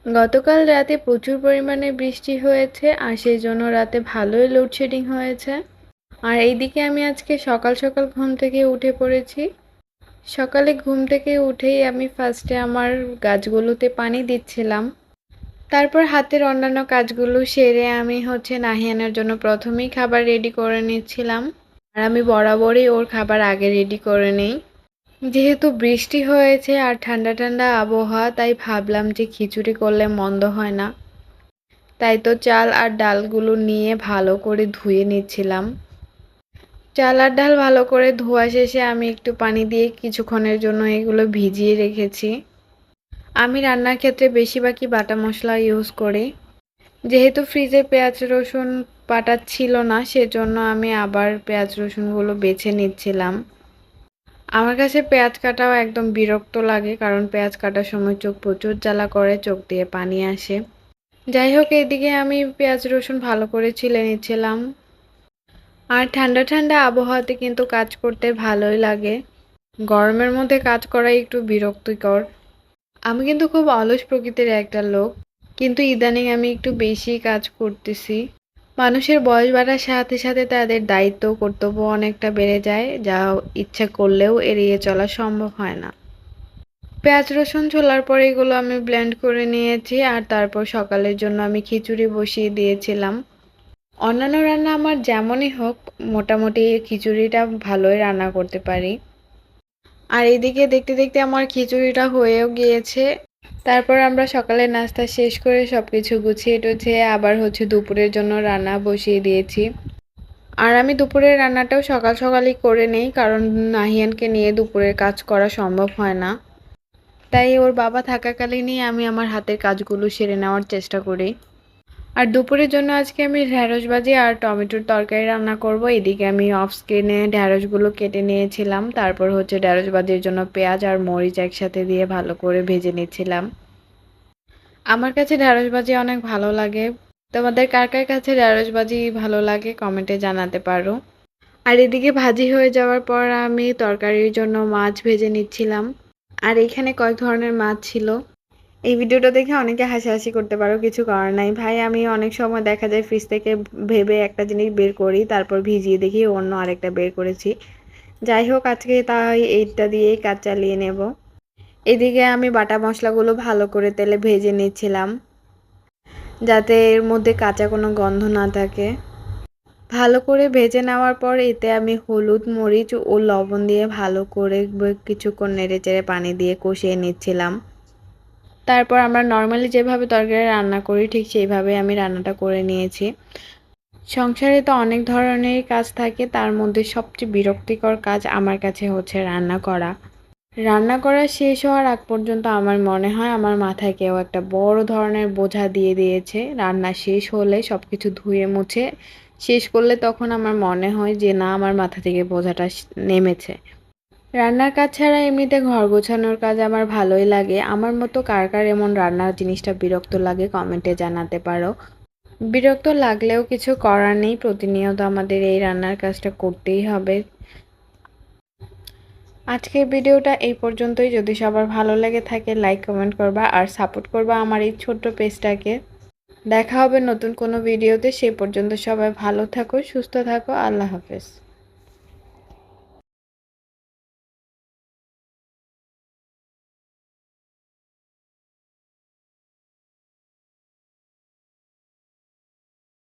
গতকাল রাতে প্রচুর পরিমাণে বৃষ্টি হয়েছে আর সেই জন্য রাতে ভালোই লোডশেডিং হয়েছে। আর এইদিকে আমি আজকে সকাল সকাল ঘুম থেকে উঠে পড়েছি। সকালে ঘুম থেকে উঠেই আমি ফার্স্টে আমার গাছগুলোতে পানি দিচ্ছিলাম। তারপর হাতের অন্যান্য কাজগুলো সেরে আমি নাহিয়ানের জন্য প্রথমেই খাবার রেডি করে নিচ্ছিলাম। আর আমি বরাবরই ওর খাবার আগে রেডি করে নেই। যেহেতু বৃষ্টি হয়েছে আর ঠান্ডা ঠান্ডা আবহাওয়া, তাই ভাবলাম যে খিচুড়ি করলে মন্দ হয় না। তাই তো চাল আর ডালগুলো নিয়ে ভালো করে ধুয়ে নিচ্ছিলাম। চাল আর ডাল ভালো করে ধোয়া শেষে আমি একটু পানি দিয়ে কিছুক্ষণের জন্য এগুলো ভিজিয়ে রেখেছি। আমি রান্নার ক্ষেত্রে বেশিরভাগই বাটা মশলা ইউজ করি। যেহেতু ফ্রিজে পেঁয়াজ রসুন বাটা ছিল না, সেজন্য আমি আবার পেঁয়াজ রসুনগুলো বেছে নিচ্ছিলাম। আমার কাছে পেঁয়াজ কাটাও একদম বিরক্ত লাগে, কারণ পেঁয়াজ কাটার সময় চোখ প্রচুর জ্বালা করে, চোখ দিয়ে পানি আসে। যাই হোক, এদিকে আমি পেঁয়াজ রসুন ভালো করে ছিলে নিচ্ছিলাম। আর ঠান্ডা ঠান্ডা আবহাওয়াতে কিন্তু কাজ করতে ভালোই লাগে। গরমের মধ্যে কাজ করাই একটু বিরক্তিকর। আমি কিন্তু খুব অলস প্রকৃতির একটা লোক, কিন্তু ইদানিং আমি একটু বেশি কাজ করতেছি। মানুষের বয়স বাড়ার সাথে সাথে তাদের দায়িত্ব কর্তব্য অনেকটা বেড়ে যায়, যা ইচ্ছা করলেও এড়িয়ে চলা সম্ভব হয় না। পেঁয়াজ রসুন ছোলার পর এগুলো আমি ব্লেন্ড করে নিয়েছি, আর তারপর সকালের জন্য আমি খিচুড়ি বসিয়ে দিয়েছিলাম। অন্যান্য রান্না আমার যেমনই হোক, মোটামুটি খিচুড়িটা ভালোই রান্না করতে পারি। আর এদিকে দেখতে দেখতে আমার খিচুড়িটা হয়েও গিয়েছে। তারপর আমরা সকালের নাস্তা শেষ করে সবকিছু গুছিয়ে টুছিয়ে আবার দুপুরের জন্য রান্না বসিয়ে দিয়েছি। আর আমি দুপুরের রান্নাটাও সকাল সকালই করে নেই, কারণ নাহিয়ানকে নিয়ে দুপুরের কাজ করা সম্ভব হয় না। তাই ওর বাবা থাকাকালীনই আমি আমার হাতের কাজগুলো সেরে নেওয়ার চেষ্টা করি। আর দুপুরের জন্য আজকে আমি ঢ্যাঁড়স ভাজি আর টমেটোর তরকারি রান্না করব। এদিকে আমি অফ স্ক্রিনে ঢ্যাঁড়সগুলো কেটে নিয়েছিলাম। তারপর ঢ্যাঁড়স ভাজির জন্য পেঁয়াজ আর মরিচ একসাথে দিয়ে ভালো করে ভেজে নিচ্ছিলাম। আমার কাছে ঢ্যাঁড়স ভাজি অনেক ভালো লাগে। তোমাদের কার কার কাছে ঢ্যাঁড়স ভাজি ভালো লাগে কমেন্টে জানাতে পারো। আর এদিকে ভাজি হয়ে যাওয়ার পর আমি তরকারির জন্য মাছ ভেজে নিচ্ছিলাম। আর এখানে কয়েক ধরনের মাছ ছিল। এই ভিডিওটা দেখে অনেকে হাসাহাসি করতে পারো, কিছু করার নাই ভাই। আমি অনেক সময় দেখা যায় ফ্রিজ থেকে ভেবে একটা জিনিস বের করি, তারপর ভিজিয়ে দেখি অন্য আরেকটা বের করেছি। যাই হোক, আজকে তাই এইটা দিয়েই কাজ চালিয়ে নেব। এদিকে আমি বাটা মশলাগুলো ভালো করে তেলে ভেজে নিচ্ছিলাম, যাতে এর মধ্যে কাঁচা কোনো গন্ধ না থাকে। ভালো করে ভেজে নেওয়ার পর এতে আমি হলুদ মরিচ ও লবণ দিয়ে ভালো করে কিছুক্ষণ নেড়েচেড়ে পানি দিয়ে কষিয়ে নিচ্ছিলাম। তারপর আমরা নর্মালি যেভাবে তরকারি রান্না করি ঠিক সেইভাবে আমি রান্নাটা করে নিয়েছি। সংসারে তো অনেক ধরনের কাজ থাকে, তার মধ্যে সবচেয়ে বিরক্তিকর কাজ আমার কাছে রান্না করা। রান্না করা শেষ হওয়ার আগ পর্যন্ত আমার মনে হয় আমার মাথায় কেউ একটা বড় ধরনের বোঝা দিয়ে দিয়েছে। রান্না শেষ হলে সবকিছু ধুয়ে মুছে শেষ করলে তখন আমার মনে হয় যে না, আমার মাথা থেকে বোঝাটা নেমেছে। রান্নার কাজ ছাড়া এমনিতে ঘর গোছানোর কাজ আমার ভালোই লাগে। আমার মতো কার কার এমন রান্নার জিনিসটা বিরক্ত লাগে কমেন্টে জানাতে পারো। বিরক্ত লাগলেও কিছু করার নেই, প্রতিনিয়ত আমাদের এই রান্নার কাজটা করতেই হবে। আজকের ভিডিওটা এই পর্যন্তই। যদি সবার ভালো লেগে থাকে লাইক কমেন্ট করবা আর সাপোর্ট করবা আমার এই ছোট্ট পেজটাকে। দেখা হবে নতুন কোনো ভিডিওতে। সেই পর্যন্ত সবাই ভালো থাকো, সুস্থ থাকো। আল্লাহ হাফেজ।